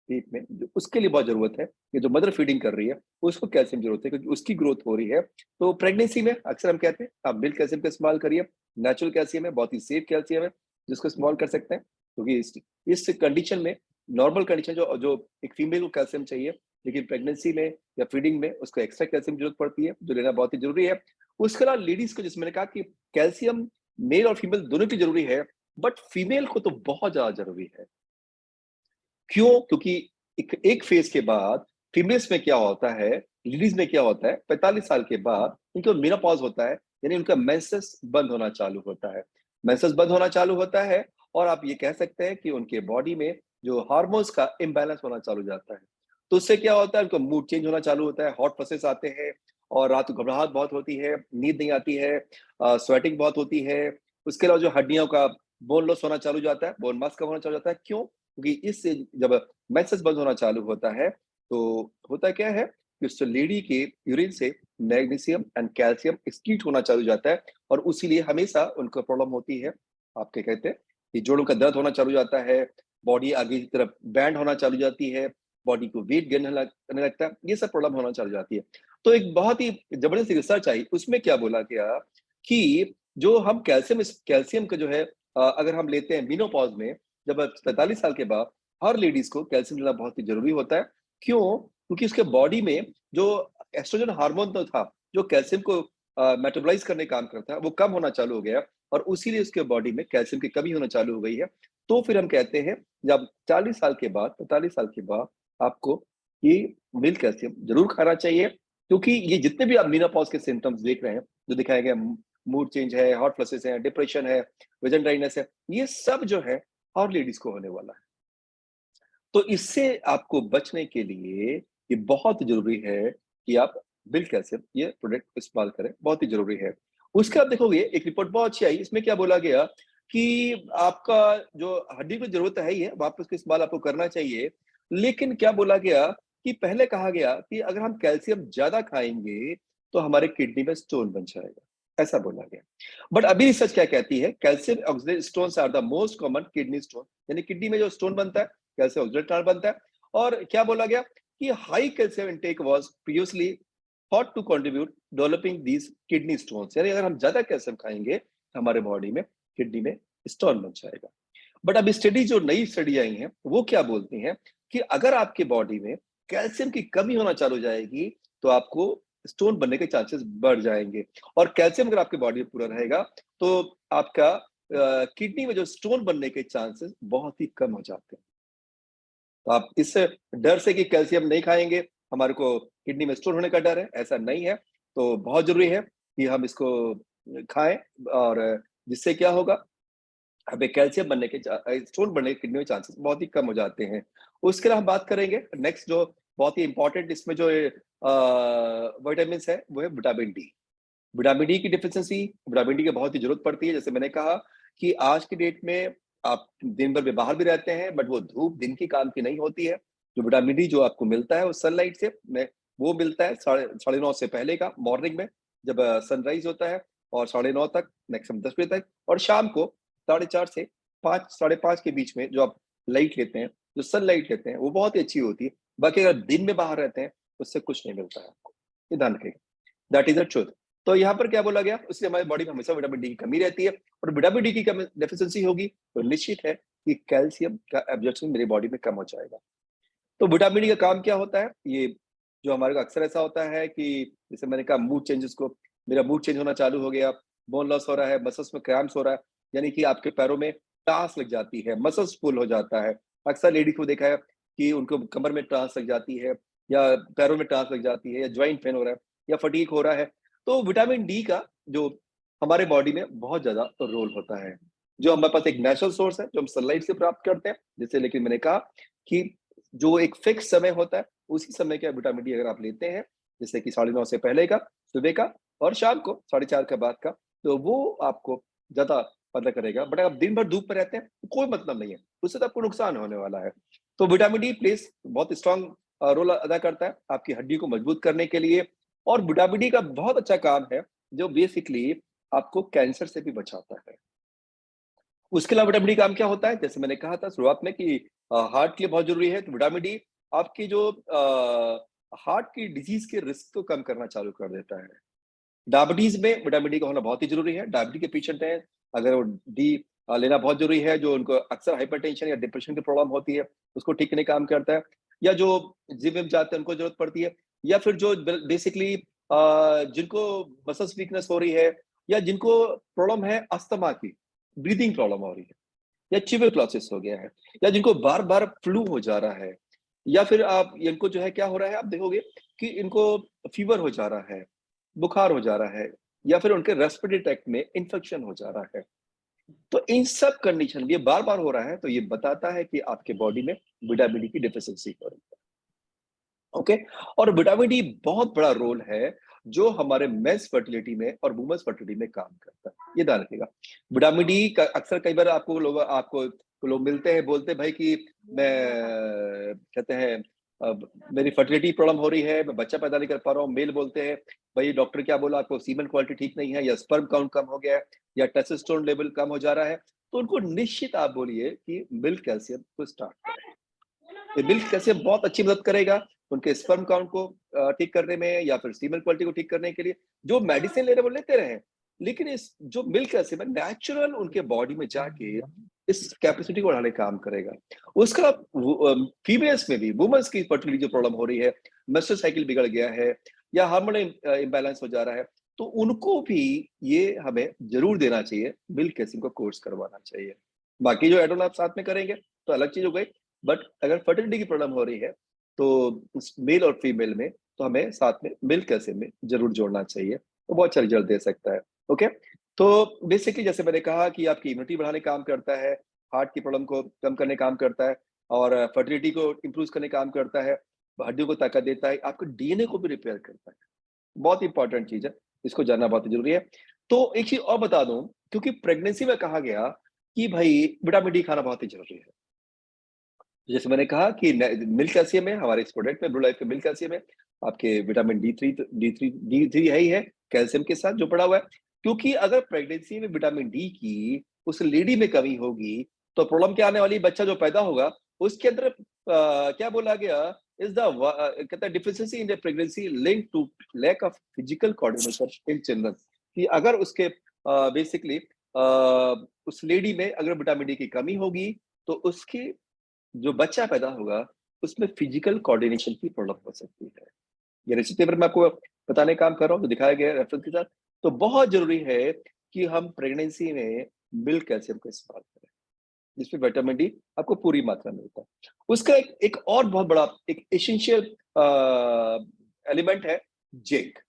पेट में, जो उसके लिए बहुत जरूरत है, ये जो मदर फीडिंग कर रही है, उसको कैल्शियम जरूरत है, क्योंकि उसकी ग्रोथ हो रही है। तो प्रेगनेंसी में अक्सर हम कहते हैं आप मिल्क कैल्शियम का इस्तेमाल करिए। नेचुरल कैल्शियम है, बहुत ही सेफ कैल्शियम है, जिसको इस्तेमाल कर सकते हैं, क्योंकि इस कंडीशन में, नॉर्मल कंडीशन, जो जो एक फीमेल को कैल्शियम चाहिए, लेकिन प्रेगनेंसी में या फीडिंग में उसको एक्स्ट्रा कैल्शियम जरूरत पड़ती है, जो लेना बहुत ही जरूरी है। उसके अलावा लेडीज को, जिसमें मैंने कहा कि कैल्शियम मेल और फीमेल दोनों की जरूरी है, बट फीमेल को तो बहुत ज्यादा जरूरी है। क्यों? क्योंकि एक फेज के बाद फीमेल्स में क्या होता है, लेडीज में क्या होता है, 45 साल के बाद उनको मेनोपॉज होता है, यानी उनका मेंसेस बंद होना चालू होता है। मेंसेस बंद होना चालू होता है, और आप ये कह सकते हैं कि उनके बॉडी में जो हार्मोन्स का इम्बैलेंस होना चालू हो जाता है। तो उससे क्या होता है, उनका मूड चेंज होना चालू होता है, हॉट फ्लशेस आते हैं, और रात को घबराहट बहुत होती है, नींद नहीं आती है, स्वेटिंग बहुत होती है। उसके अलावा जो हड्डियों का बोन लॉस होना चालू हो जाता है, बोन मास कम होना चालू हो जाता है। क्यों? क्योंकि इससे जब मेंसेस बंद होना चालू होता है, तो होता क्या है कि उस लेडी के यूरिन से मैग्नीशियम एंड कैल्शियम एक्सक्रीट होना चालू हो जाता है, और उसीलिए हमेशा उनको प्रॉब्लम होती है। आप क्या कहते हैं कि जोड़ों का दर्द होना चालू हो जाता है, बॉडी आगे की तरफ बैंड होना चालू हो जाती है, बॉडी को वेट गेन करने लगता है, ये सब प्रॉब्लम होना चालू हो जाती है। तो एक बहुत ही जबरदस्त रिसर्च आई, उसमें क्या बोला गया कि जो हम कैल्शियम का जो है, अगर हम लेते हैं मेनोपॉज में, जब 45 साल के बाद हर लेडीज को कैल्शियम लेना बहुत ही जरूरी होता है। क्यों? क्योंकि उसके बॉडी में जो एस्ट्रोजन हार्मोन तो था, जो कैल्शियम को मेटाबोलाइज करने का काम करता है, वो कम होना चालू हो गया, और उसीलिए उसके बॉडी में कैल्शियम की कमी होना चालू हो गई है। तो फिर हम कहते हैं, जब 40 साल के बाद, 45 साल के बाद आपको ये मिल्क कैल्शियम जरूर खाना चाहिए, क्योंकि ये जितने भी आप मेनोपॉज के सिम्टम्स देख रहे हैं, जो दिखाए गए, मूड चेंज है, हॉट फ्लशेस है, डिप्रेशन है, विजन ड्राइनेस है, ये सब जो है हर लेडीज को होने वाला है। तो इससे आपको बचने के लिए ये बहुत ज़रूरी है कि आप मिल्क कैल्शियम ये प्रोडक्ट इस्तेमाल करें, बहुत ही ज़रूरी है। उसके बाद देखोगे एक रिपोर्ट बहुत अच्छी आई, इसमें क्या बोला गया कि आपका जो हड्डी को ज़रूरत है ही है, वापस उसका इस्तेमाल आपको करना चाहिए। लेकिन क्या बोला गया कि पहले कहा गया कि अगर हम कैल्शियम ज़्यादा खाएँगे, तो हमारे किडनी में स्टोन बन जाएगा, ऐसा बोला गया। बट अभी रिसर्च क्या कहती है, calcium oxalate stones are the most common kidney stone, यानी किडनी में जो स्टोन बनता है, कैल्शियम ऑक्सलेट कार्ड बनता है। और क्या बोला गया कि high calcium intake was previously thought to contribute developing these kidney stones, यानी अगर हम ज्यादा कैल्शियम खाएंगे तो हमारे बॉडी में किडनी में स्टोन बन जाएगा। बट अभी स्टडी जो नई स्टडी आई है वो क्या बोलती हैं कि अगर आपके बॉडी में कैल्शियम की कमी होना चालू हो जाएगी तो आपको स्टोन बनने के चांसेस बढ़ जाएंगे। और कैल्शियम अगर आपके बॉडी में पूरा रहेगा तो आपका किडनी में जो स्टोन बनने के चांसेस बहुत ही कम हो जाते हैं। तो आप इस डर से कि कैल्शियम नहीं खाएँगे, हमारे को किडनी में स्टोन होने का डर है, ऐसा नहीं है। तो बहुत ज़रूरी है कि हम इसको खाएँ और जिससे क्या होगा, हमें कैल्शियम बनने के स्टोन बनने के किडनी में चांसेस बहुत ही कम हो जाते हैं। उसके लिए हम बात करेंगे नेक्स्ट जो बहुत ही इम्पोर्टेंट इसमें जो विटामिन्स है, वो है विटामिन डी। विटामिन डी की डेफिशिएंसी, विटामिन डी की बहुत ही ज़रूरत पड़ती है। जैसे मैंने कहा कि आज की डेट में आप दिन भर में बाहर भी रहते हैं, बट वो धूप दिन की काम की नहीं होती है। जो विटामिन डी जो आपको मिलता है, वो सनलाइट से में वो मिलता है साढ़े साढ़े 9 से पहले का मॉर्निंग में, जब सनराइज़ होता है और साढ़े 9 तक, मैक्सिमम 10 बजे तक, और शाम को साढ़े 4 से 5 साढ़े 5 के बीच में जो आप लाइट लेते हैं, जो सनलाइट लेते हैं, वो बहुत ही अच्छी होती है। बाकी अगर दिन में बाहर रहते हैं, उससे कुछ नहीं मिलता है आपको। ये ध्यान रखिएगा। That is the truth. तो यहाँ पर क्या बोला गया, उससे हमारी बॉडी में हमेशा विटामिन डी की कमी रहती है, और विटामिन डी की कमी डेफिशिएंसी होगी तो निश्चित है कि कैल्शियम का एब्जॉर्प्शन मेरी बॉडी में कम हो जाएगा। तो विटामिन डी का काम क्या होता है? ये जो हमारे को अक्सर ऐसा होता है कि जैसे मैंने कहा मूड चेंजेस को, मेरा मूड चेंज होना चालू हो गया, बोन लॉस हो रहा है, मसल्स में क्रैम्प्स हो रहा है, यानी कि आपके पैरों में टाँस लग जाती है, मसल्स पुल हो जाता है। अक्सर लेडी को देखा है कि उनको कमर में टाँस लग जाती है, या पैरों में टाँस लग जाती है, या जॉइंट पेन हो रहा है, या फटीग हो रहा है। तो विटामिन डी का जो हमारे बॉडी में बहुत ज़्यादा रोल होता है। जो हमारे पास एक नेचुरल सोर्स है, जो हम सनलाइट से प्राप्त करते हैं, जैसे लेकिन मैंने कहा कि जो एक फिक्स समय होता है, उसी समय का विटामिन डी अगर आप लेते हैं, जैसे कि 9:30 से पहले का, सुबह का, और शाम को 4:30 के बाद का, तो वो आपको ज़्यादा मदद करेगा। बट अगर आप दिन भर धूप में रहते हैं, तो कोई मतलब नहीं है, उससे तो आपको नुकसान होने वाला है। तो विटामिन डी प्लेज़ बहुत स्ट्रॉन्ग रोल अदा करता है, आपकी हड्डी को मजबूत करने के लिए। और विटामिन डी का बहुत अच्छा काम है, जो बेसिकली आपको कैंसर से भी बचाता है। उसके अलावा विटामिन डी काम क्या होता है? जैसे मैंने कहा था शुरुआत में कि हार्ट के लिए बहुत ज़रूरी है, तो विटामिन डी आपकी जो हार्ट की डिज़ीज़ के रिस्क को कम करना चालू कर देता है। डायबिटीज़ में विटामिन डी का होना बहुत ही ज़रूरी है। डायबिटीज़ के पेशेंट हैं, अगर वो डी लेना बहुत ज़रूरी है, जो उनको अक्सर हाइपरटेंशन या डिप्रेशन की प्रॉब्लम होती है, उसको ठीक करने का काम करता है। या जो जिम-विम जाते हैं, उनको ज़रूरत पड़ती है, या फिर जो बेसिकली जिनको मसल्स वीकनेस हो रही है, या जिनको प्रॉब्लम है अस्थमा की, ब्रीथिंग प्रॉब्लम हो रही है, या ट्यूबरक्लोसिस हो गया है, या जिनको बार-बार फ्लू हो जा रहा है, या फिर आप इनको जो है क्या हो रहा है, आप देखोगे कि इनको फीवर हो जा रहा है, बुखार हो जा रहा है, या फिर उनके रेस्पिरेटरी ट्रैक्ट में इन्फेक्शन हो जा रहा है। तो इन सब कंडीशन में ये बार-बार हो रहा है, तो ये बताता है कि आपके बॉडी में विटामिन डी की डेफिशिएंसी हो रही है। ओके। और विटामिन डी बहुत बड़ा रोल है जो हमारे मेंस फर्टिलिटी में और वुमेन्स फर्टिलिटी में काम करता है, ये ध्यान रखिएगा। विटामिन डी का अक्सर कई बार आपको लोग मिलते हैं, बोलते हैं भाई कि मैं कहते हैं मेरी फर्टिलिटी प्रॉब्लम हो रही है, मैं बच्चा पैदा नहीं कर पा रहा हूँ। मेल बोलते हैं भाई डॉक्टर क्या बोला, आपको सीमेन क्वालिटी ठीक नहीं है, या स्पर्म काउंट कम हो गया है, या टेस्टोस्टेरोन लेवल कम हो जा रहा है। तो उनको निश्चित आप बोलिए कि मिल्क कैल्शियम को स्टार्ट करें। ये मिल्क कैल्शियम बहुत अच्छी मदद करेगा उनके स्पर्म काउंट को ठीक करने में, या फिर सीमेन क्वालिटी को ठीक करने के लिए। जो मेडिसिन ले रहे हैं वो लेते रहे, लेकिन इस जो मिल्क कैल्शियम है नेचुरल उनके बॉडी में जाके इस कैपेसिटी को बढ़ाने का काम करेगा। उसका फीमेल्स में भी, वुमेन्स की फर्टिलिटी जो प्रॉब्लम हो रही है, मेंस्ट्रुअल साइकिल बिगड़ गया है, या हार्मोन इम्बैलेंस हो जा रहा है, तो उनको भी ये हमें जरूर देना चाहिए, मिल्क कैल्शियम का कोर्स करवाना चाहिए। बाकी जो एड ऑन आप साथ में करेंगे तो अलग चीज हो गई। बट अगर फर्टिलिटी की प्रॉब्लम हो रही है तो मेल और फीमेल में, तो हमें साथ में मिल्क कैल्शियम में जरूर जोड़ना चाहिए, तो बहुत अच्छा रिजल्ट दे सकता है। ओके। तो बेसिकली जैसे मैंने कहा कि आपकी इम्यूनिटी बढ़ाने का काम करता है, हार्ट की प्रॉब्लम को कम करने का काम करता है और फर्टिलिटी को इम्प्रूव करने का काम करता है, हड्डियों को ताकत देता है, आपको डीएनए को भी रिपेयर करता है। बहुत इंपॉर्टेंट चीज़ है, इसको जानना बहुत ज़रूरी है। तो एक चीज़ और बता दूँ, क्योंकि प्रेगनेंसी में कहा गया कि भई विटामिन डी खाना बहुत ही ज़रूरी है। जैसे मैंने कहा कि न मिल्क कैल्शियम है, हमारे इस प्रोडक्ट में ब्लू लाइफ में मिल्क कैल्शियम है, आपके विटामिन डी3 है ही है, कैल्शियम के साथ जो पड़ा हुआ है। क्योंकि अगर प्रेगनेंसी में विटामिन डी की उस लेडी में कमी होगी, तो प्रॉब्लम क्या आने वाली है, बच्चा जो पैदा होगा, उसके अंदर क्या बोला गया कहता है deficiency in the pregnancy linked to lack of physical coordination in children कि अगर उसके बेसिकली उस लेडी में अगर विटामिन डी की कमी होगी, तो उसकी जो बच्चा पैदा होगा, उसमें फिजिकल कोऑर्डिनेशन की प्रॉब्लम हो सकती है। ये रेसिपी पेपर मैं आपको बताने का काम कर रहा हूँ, तो दिखाया गया है रेफरेंस के साथ। तो बहुत ज़रूरी है कि हम प्रेगनेंसी में मिल्क कैल्शियम का इस्तेमाल करें, जिसमें विटामिन डी आपको पूरी मात्रा में मिलता है। उसका एक एक और बहुत बड़ा एक एसेंशियल एलिमेंट है जिंक।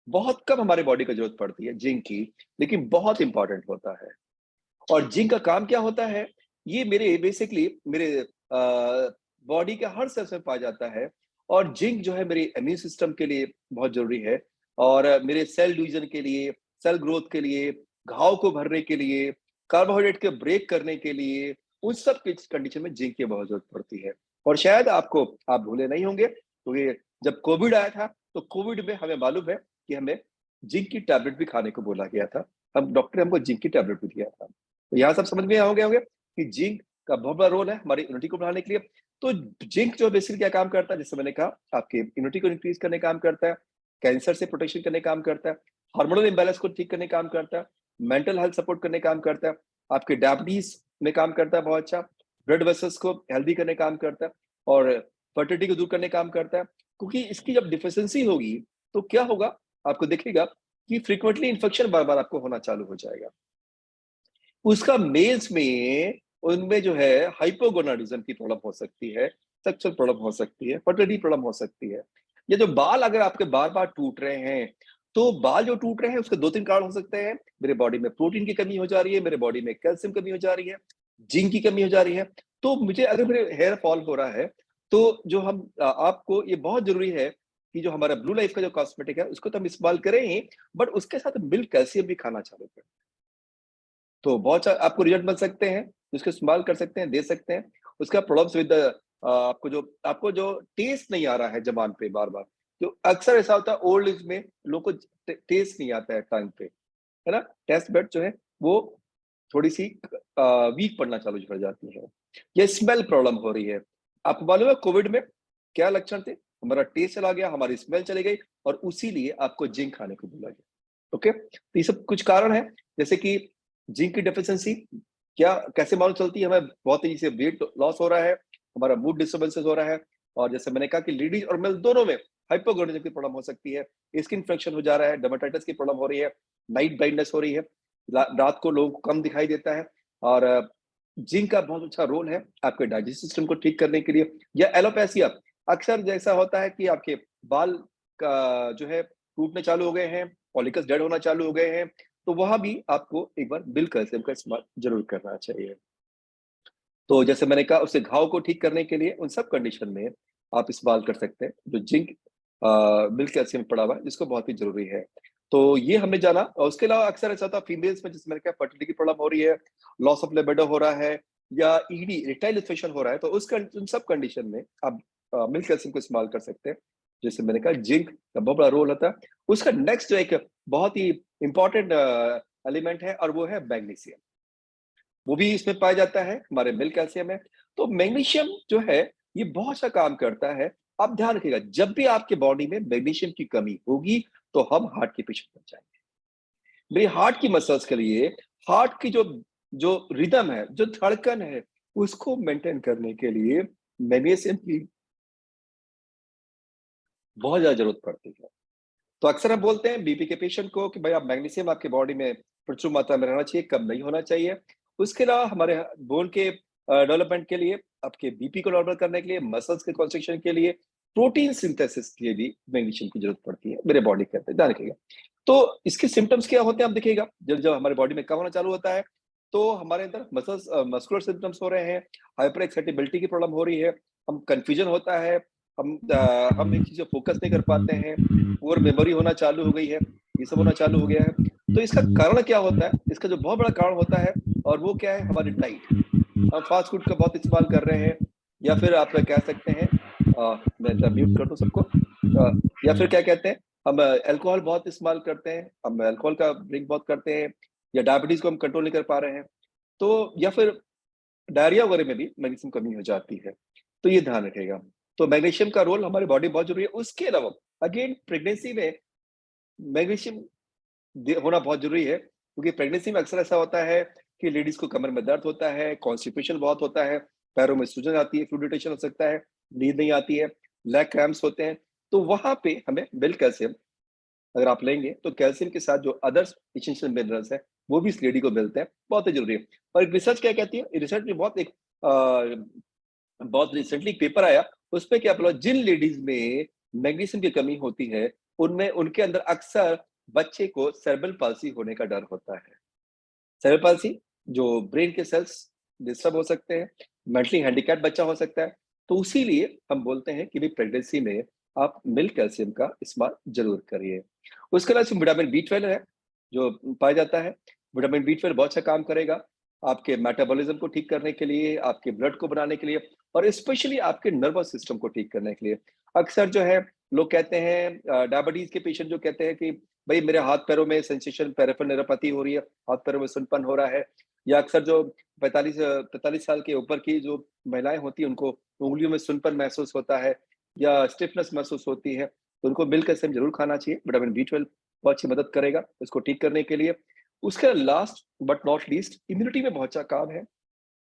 बहुत कम हमारे बॉडी को ज़रूरत पड़ती है जिंक की, लेकिन बहुत इम्पोर्टेंट होता है। और जिंक का काम क्या होता है? ये मेरे बेसिकली मेरे बॉडी के हर सेल्स में पाया जाता है और जिंक जो है मेरे इम्यून सिस्टम के लिए बहुत ज़रूरी है और मेरे सेल डिवीज़न के लिए, सेल ग्रोथ के लिए, घाव को भरने के लिए, कार्बोहाइड्रेट के ब्रेक करने के लिए, उन सब की कंडीशन में जिंक की बहुत ज़रूरत पड़ती है। और शायद आप भूले नहीं होंगे, तो ये जब कोविड आया था, तो कोविड में हमें मालूम है कि हमें जिंक की टैबलेट भी खाने को बोला गया था। हम डॉक्टर ने हमको जिंक की टैबलेट भी दिया था। तो यहाँ सब समझ में आ गए होंगे कि जिंक का बहुत बड़ा रोल है हमारी इम्यूनिटी को बढ़ाने के लिए। तो जिंक जो बेसिकली क्या काम करता है, जैसे मैंने कहा, आपकी इम्यूनिटी को इंक्रीज करने का काम करता है, कैंसर से प्रोटेक्शन करने का काम करता है, हार्मोनल इम्बैलेंस को ठीक करने का काम करता है, मेंटल हेल्थ सपोर्ट करने का काम करता है, आपके डायबिटीज में काम करता है बहुत अच्छा, ब्लड वेसल्स को हेल्दी करने का काम करता है और फर्टिलिटी को दूर करने का काम करता है। क्योंकि इसकी जब डिफिशियंसी होगी, तो क्या होगा, आपको दिखेगा कि फ्रीक्वेंटली इन्फेक्शन बार-बार आपको होना चालू हो जाएगा। उसका मेल्स में उनमें जो है हाइपोगोनाडिज्म की प्रॉब्लम हो सकती है, सेक्सुअल प्रॉब्लम हो सकती है, फर्टिलिटी प्रॉब्लम हो सकती है। ये जो बाल अगर आपके बार-बार टूट रहे हैं, तो बाल जो टूट रहे हैं उसके 2-3 कारण हो सकते हैं। मेरे बॉडी में प्रोटीन की कमी हो जा रही है, मेरे बॉडी में कैल्शियम कमी हो जा रही है, जिंक की कमी हो जा रही है। तो मुझे अगर मेरे हेयर फॉल हो रहा है, तो जो आपको ये बहुत ज़रूरी है कि जो हमारा ब्लू लाइफ का जो कॉस्मेटिक है, उसको तो हम इस्तेमाल करें ही, बट उसके साथ मिल्क कैल्शियम भी खाना चालू करें। तो बहुत आपको रिजल्ट मिल सकते हैं, जिसको इस्तेमाल कर सकते हैं, दे सकते हैं। उसका प्रॉब्लम्स विद आपको जो टेस्ट नहीं आ रहा है ज़बान पे बार-बार, तो अक्सर ऐसा होता है ओल्ड एज में लोगों को टेस्ट नहीं आता है टंग पे, है ना? टेस्ट बड जो है वो थोड़ी-सी वीक पड़ना चालू हो जाती है। या स्मेल प्रॉब्लम हो रही है। आपको मालूम है कोविड में क्या लक्षण थे? हमारा टेस्ट चला गया, हमारी स्मेल चली गई और उसी लिए आपको जिंक खाने को बोला गया। ओके? तो ये सब कुछ कारण हैं, जैसे कि जिंक की डेफिशिएंसी क्या कैसे मालूम चलती है? हमें बहुत तेज़ी से वेट लॉस हो रहा है, हमारा मूड डिस्टर्बेंसेस हो रहा है और जैसे मैंने कहा कि लेडीज़ और मेल दोनों में हाइपोगोनाडिज्म की प्रॉब्लम हो सकती है, स्किन इन्फेक्शन हो जा रहा है, डर्मेटाइटिस की प्रॉब्लम हो रही है, नाइट ब्लाइंडनेस हो रही है, रात को लोगों को कम दिखाई देता है और जिंक का बहुत अच्छा रोल है आपके डाइजेस्टिव सिस्टम को ठीक करने के लिए या एलोपेशिया। अक्सर जैसा होता है कि आपके बाल का जो है टूटने चालू हो गए हैं, फॉलिकल्स डेड होना चालू हो गए हैं, तो वहाँ भी आपको एक बार मिल्क कैल्शियम का इस्तेमाल ज़रूर करना चाहिए। तो जैसे मैंने कहा उससे घाव को ठीक करने के लिए उन सब कंडीशन में आप इस्तेमाल कर सकते हैं, जो जिंक मिल्क कैल्शियम पड़ा हुआ है, जिसको बहुत ही ज़रूरी है। तो ये हमने जाना और उसके अलावा अक्सर ऐसा होता है फीमेल्स में जैसे मैंने कहा फर्टिलिटी की प्रॉब्लम हो रही है, लॉस ऑफ लिबिडो हो रहा है या ईडी इरेक्टाइल डिस्फंक्शन हो रहा है, तो उन सब कंडीशन में आप मिल्क कैल्शियम को इस्तेमाल कर सकते हैं। जैसे मैंने कहा जिंक का बहुत बड़ा रोल होता है। उसका नेक्स्ट जो एक बहुत ही इम्पोर्टेंट एलिमेंट है और वो है मैग्नीशियम। वो भी इसमें पाया जाता है, हमारे मिल्क कैल्शियम है। तो मैग्नीशियम जो है, ये बहुत सा काम करता है। आप ध्यान रखिएगा, जब भी आपके बॉडी में मैग्नीशियम की कमी होगी, तो हम हार्ट के पेशेंट बन जाएँगे। मेरी हार्ट की मसल्स के लिए, हार्ट की जो जो रिदम है, जो धड़कन है, उसको मेंटेन करने के लिए मैग्नीशियम की बहुत ज़्यादा ज़रूरत पड़ती है। तो अक्सर हम बोलते हैं बीपी के पेशेंट को कि भाई आप मैग्नीशियम आपके बॉडी में प्रचुर मात्रा में रहना चाहिए, कम नहीं होना चाहिए। उसके अलावा हमारे बोन के डेवलपमेंट के लिए, आपके बीपी को नॉर्मल करने के लिए, मसल्स के कंस्ट्रक्शन के लिए, प्रोटीन सिंथेसिस के लिए भी मैग्नीशियम की जरूरत पड़ती है मेरे बॉडी के अंदर, ध्यान रखिएगा। तो इसके सिम्पटम्स क्या होते हैं आप देखिएगा, जब जब हमारे बॉडी में कम होना चालू होता है, तो हमारे अंदर मस्कुलर सिम्पटम्स हो रहे हैं, हाइपर एक्साइटेबिलिटी की प्रॉब्लम हो रही है, हम कन्फ्यूजन होता है, हम एक चीज़ पे फोकस नहीं कर पाते हैं, पुअर मेमोरी होना चालू हो गई है, ये सब होना चालू हो गया है। तो इसका कारण क्या होता है? इसका जो बहुत बड़ा कारण होता है और वो क्या है? हमारी डाइट। हम फास्ट फूड का बहुत इस्तेमाल कर रहे हैं या फिर आप कह सकते हैं मैं म्यूट कर दूँ सबको या फिर क्या कहते हैं हम अल्कोहल बहुत इस्तेमाल करते हैं, हम अल्कोहल का ड्रिंक बहुत करते हैं या डायबिटीज़ को हम कंट्रोल नहीं कर पा रहे हैं। तो या फिर डायरिया वगैरह में भी मैग्नीशियम कमी हो जाती है, तो ये ध्यान रखिएगा। तो मैग्नीशियम का रोल हमारी बॉडी में बहुत ज़रूरी है। उसके अलावा अगेन प्रेगनेंसी में मैग्नीशियम होना बहुत ज़रूरी है, क्योंकि प्रेगनेंसी में अक्सर ऐसा होता है कि लेडीज़ को कमर में दर्द होता है, कॉन्स्टिपेशन बहुत होता है, पैरों में सूजन आती है, फ्लूइड इरिटेशन हो सकता है, नींद नहीं आती है, लेग क्रैम्प्स होते हैं। तो वहाँ पे हमें मिल्क कैल्शियम अगर आप लेंगे, तो कैल्शियम के साथ जो अदर्स एसेंशियल मिनरल्स हैं, वो भी इस लेडी को मिलते हैं, बहुत ही ज़रूरी है। और एक रिसर्च क्या कहती है, रिसर्च में बहुत रिसेंटली एक पेपर आया, उसमें क्या बोला जिन लेडीज़ में मैग्नीशियम की कमी होती है, उनमें उनके अंदर अक्सर बच्चे को सेरेब्रल पाल्सी होने का डर होता है। सेरेब्रल पाल्सी जो ब्रेन के सेल्स डिस्टर्ब हो सकते हैं, मेंटली हैंडीकैप्ड बच्चा हो सकता है, तो इसीलिए हम बोलते हैं कि भई प्रेगनेंसी में आप मिल्क कैल्शियम का इस्तेमाल ज़रूर करिए। उसके अलावा विटामिन बी12 है, जो पाया जाता है। विटामिन बी12 बहुत अच्छा काम करेगा, आपके मेटाबॉलिज़्म को ठीक करने के लिए, आपके ब्लड को बनाने के लिए और स्पेशली आपके नर्वस सिस्टम को ठीक करने के लिए। अक्सर जो है लोग कहते हैं डायबिटीज़ के पेशेंट जो कहते हैं कि भई मेरे हाथ-पैरों में सेंसेशन पेरिफेरल न्यूरोपैथी हो रही है, हाथ-पैरों में सुनपन हो रहा है या अक्सर जो 45 साल के ऊपर की जो महिलाएँ होती हैं, उनको उँगलियों में सुनपन महसूस होता है या स्टिफनेस महसूस होती है, तो उनको मिल्क कैल्शियम ज़रूर खाना चाहिए। विटामिन बी12 बहुत अच्छी मदद करेगा इसको ठीक करने के लिए। उसके last but not least immunity में बहुत अच्छा काम है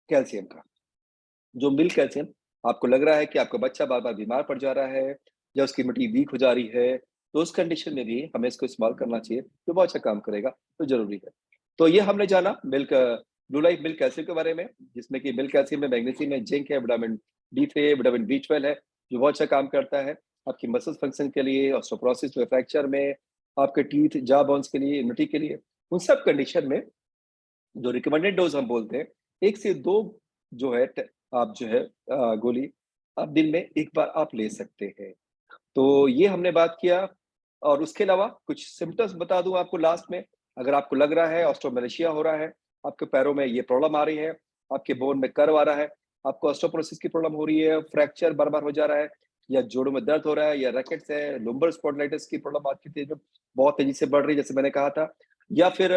कैल्शियम का। जो मिल्क कैल्शियम आपको लग रहा है कि आपका बच्चा बार-बार बीमार पड़ जा रहा है या उसकी इम्यूनिटी वीक हो जा रही है, तो उस कंडीशन में भी हमें इसको इस्तेमाल करना चाहिए, जो बहुत अच्छा काम करेगा, तो ज़रूरी है। तो ये हमने जाना ब्लू लाइफ मिल्क कैल्शियम के बारे में, जिसमें कि मिल्क कैल्शियम में मैग्नीशियम है, जिंक है, विटामिन डी3 है, विटामिन बी12 है, जो बहुत अच्छा काम करता है, आपकी मसल्स फंक्शन के लिए, ऑस्टियोपोरोसिस में, फ्रैक्चर में, आपके टीथ, जॉ बोन्स के लिए, इम्यूनिटी के लिए, उन सब कंडीशन में जो रिकमेंडेड डोज़ हम बोलते हैं, 1 से 2 जो है ट आप जो है गोली आप दिन में 1 बार आप ले सकते हैं। तो ये हमने बात किया और उसके अलावा कुछ सिम्पटम्स बता दूँ आपको लास्ट में, अगर आपको लग रहा है ऑस्टियोमेलेशिया हो रहा है, आपके पैरों में ये प्रॉब्लम आ रही है, आपके बोन में कर्व आ रहा है, आपको ऑस्टियोपोरोसिस की प्रॉब्लम हो रही है, फ्रैक्चर बार-बार हो जा रहा है या जोड़ों में दर्द हो रहा है या रैकेट्स है, लुम्बर स्पॉन्डिलाइटिस की प्रॉब्लम आज की डेट में बहुत तेज़ी से बढ़ रही है जैसे मैंने कहा था या फिर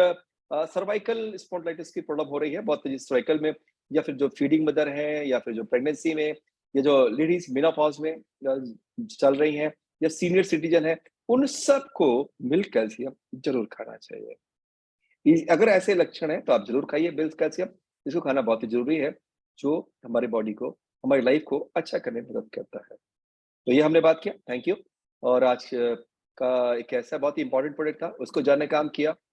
सर्वाइकल स्पॉन्डिलाइटिस की प्रॉब्लम हो रही है बहुत तेज़ी से सर्वाइकल में या फिर जो फीडिंग मदर है या फिर जो प्रेगनेंसी में या जो लेडीज़ मेनोपॉज़ में चल रही हैं या सीनियर सिटीज़न है, उन सबको मिल्क कैल्शियम ज़रूर खाना चाहिए। अगर ऐसे लक्षण हैं, तो आप ज़रूर खाइए मिल्क कैल्शियम, इसको खाना बहुत ही ज़रूरी है, जो हमारी बॉडी को, हमारी लाइफ़ को अच्छा करने में मदद करता है। तो ये हमने बात किया, थैंक यू और आज का एक ऐसा बहुत ही इम्पोर्टेंट प्रोडक्ट था, उसको जानने का काम किया।